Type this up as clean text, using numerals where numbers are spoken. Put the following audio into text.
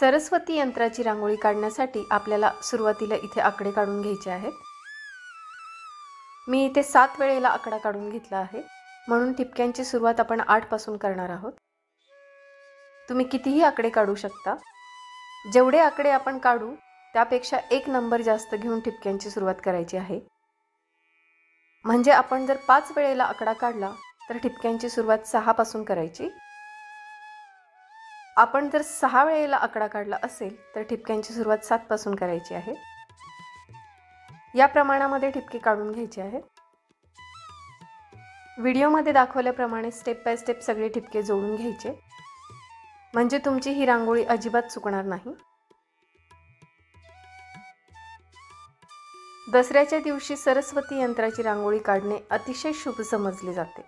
सरस्वती यंत्राची रांगोळी काढण्यासाठी आपल्याला सुरुवातीला इथे आकडे काढून घ्यायचे आहेत। मी इथे 7 वेळेला आकडा काढून घेतला आहे, म्हणून ठिपक्यांची सुरुवात आपण 8 पासून करणार आहोत। तुम्ही कितीही आकडे काढू शकता। जेवढे आकडे आपण काढू त्यापेक्षा एक नंबर जास्त घेऊन ठिपक्यांची सुरुवात करायची आहे। म्हणजे आपण जर 5 वेळेला आकडा काढला तर ठिपक्यांची सुरुवात 6 पासून करायची। आपण जर 6 वेळेला आकडा काढला असेल तर ठिपक्यांची सुरुवात 7 पासून करायची आहे। या प्रमाणामध्ये ठिपके काढून घ्यायचे आहेत। व्हिडिओमध्ये दाखवल्याप्रमाणे स्टेप बाय स्टेप सगळे ठिपके जोडून घ्यायचे, म्हणजे तुमची ही रांगोळी अजिबात चुकणार नाही। दसऱ्याच्या दिवशी सरस्वती यंत्राची रांगोळी काढणे अतिशय शुभ समजले जाते।